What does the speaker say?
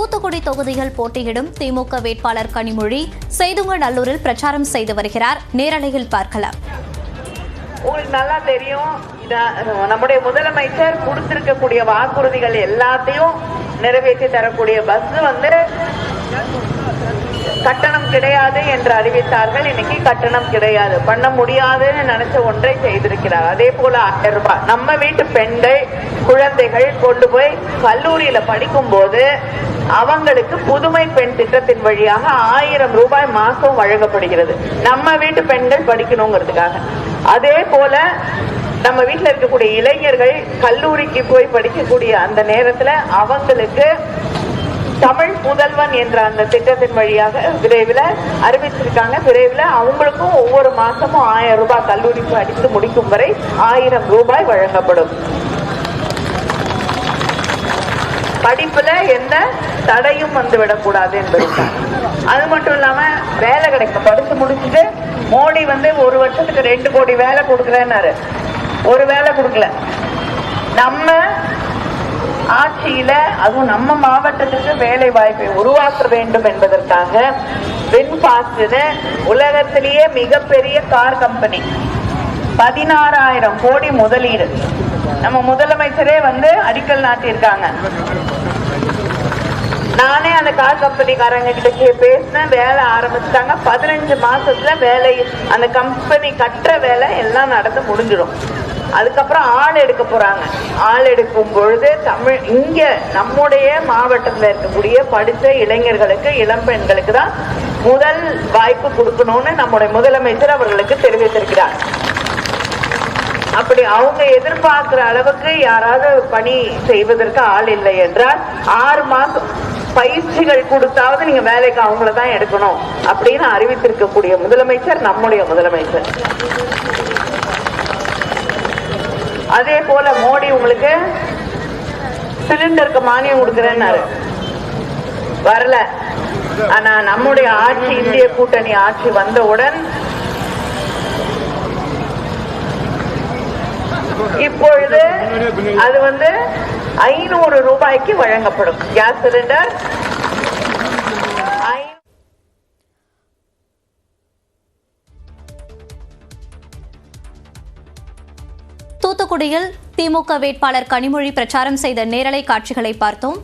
தூத்துக்குடி தொகுதியில் போட்டியிடும் திமுக வேட்பாளர் கனிமொழி செய்துங்கநல்லூரில் பிரச்சாரம் செய்து வருகிறார். நேரலையில் பார்க்கலாம். உங்களுக்கு நல்லா தெரியும், நம்முடைய முதலமைச்சர் கொடுத்திருக்கக்கூடிய வாக்குறுதிகள் எல்லாத்தையும் நிறைவேற்றி தரக்கூடிய பஸ் கட்டணம் கிடையாது என்று அறிவித்தார்கள். இன்னைக்கு கட்டணம் கிடையாது, பண்ண முடியாதுன்னு நினைச்ச ஒன்றை செய்திருக்கிறார். அதே போல 1000 ரூபாய் நம்ம வீட்டு பெண்கள் குழந்தைகள் கொண்டு போய் கல்லூரியில படிக்கும் போது அவங்களுக்கு புதுமை பெண் திட்டத்தின் வழியாக 1000 ரூபாய் மாசம் வழங்கப்படுகிறது, நம்ம வீட்டு பெண்கள் படிக்கணுங்கிறதுக்காக. அதே போல நம்ம வீட்டில் இருக்கக்கூடிய இளைஞர்கள் கல்லூரிக்கு போய் படிக்கக்கூடிய அந்த நேரத்துல அவங்களுக்கு தமிழ் புதல்வன் என்ற அந்த திட்டத்தின் வழியாக விரைவில் அறிவிச்சிருக்காங்க. விரைவில் அவங்களுக்கும் ஒவ்வொரு மாசமும் 1000 ரூபாய் கல்லூரி படித்து முடிக்கும் வரை 1000 ரூபாய் வழங்கப்படும். படிப்புல எந்த தடையும் வந்துவிடக்கூடாது என்பதுதான். அது மட்டும் இல்லாம வேலை கிடைக்கும். படிச்சு முடிச்சுட்டு மோடி ஒரு வருஷத்துக்கு 2 கோடி வேலை கொடுக்கலன்னாரு. ஒரு வேலை கொடுக்கல. நம்ம ஆட்சியில அதுவும் நம்ம மாவட்டத்துக்கு வேலை வாய்ப்பை உருவாக்க வேண்டும் என்பதற்காக வின்பாஸ்ட் உலகத்திலேயே மிகப்பெரிய கார் கம்பெனி 16,000 கோடி முதலீடு நம்ம முதலமைச்சரே அடிக்கல் நாட்டியிருக்காங்க. நானே அந்த கார் கம்பெனிக்காரங்க கிட்ட பேசினேன். வேலை ஆரம்பிச்சுட்டாங்க. 15 மாசத்துல வேலை அந்த கம்பெனி கட்டுற வேலை எல்லாம் நடந்து முடிஞ்சிடும். அதுக்கப்புறம் ஆள் எடுக்க போறாங்க. ஆள் எடுக்கும் பொழுது இங்க நம்முடைய மாவட்டத்தில் இருக்கக்கூடிய படித்த இளைஞர்களுக்கு இளம் பெண்களுக்கு தான் முதல் வாய்ப்பு கொடுக்கணும்னு நம்முடைய முதலமைச்சர் அவர்களுக்கு தெரிவித்திருக்கிறார். அப்படி அவங்க எதிர்பார்க்கிற அளவுக்கு யாராவது பணி செய்வதற்கு ஆள் இல்லை என்றால் 6 மாசம் பயிற்சிகள் கொடுத்தாவது நீங்க வேலைக்கு அவங்கள தான் எடுக்கணும் அப்படின்னு அறிவித்திருக்கக்கூடிய முதலமைச்சர் நம்முடைய முதலமைச்சர். அதே போல மோடி உங்களுக்கு சிலிண்டருக்கு மானியம் கொடுக்கிறேன்னாரு, வரல. ஆனா நம்முடைய ஆட்சி, இந்திய கூட்டணி ஆட்சி வந்தவுடன் இப்பொழுது அது 500 ரூபாய்க்கு வழங்கப்படும் கேஸ் சிலிண்டர். தூத்துக்குடியில் திமுக வேட்பாளர் கனிமொழி பிரச்சாரம் செய்த நேரலை காட்சிகளை பார்த்தோம்.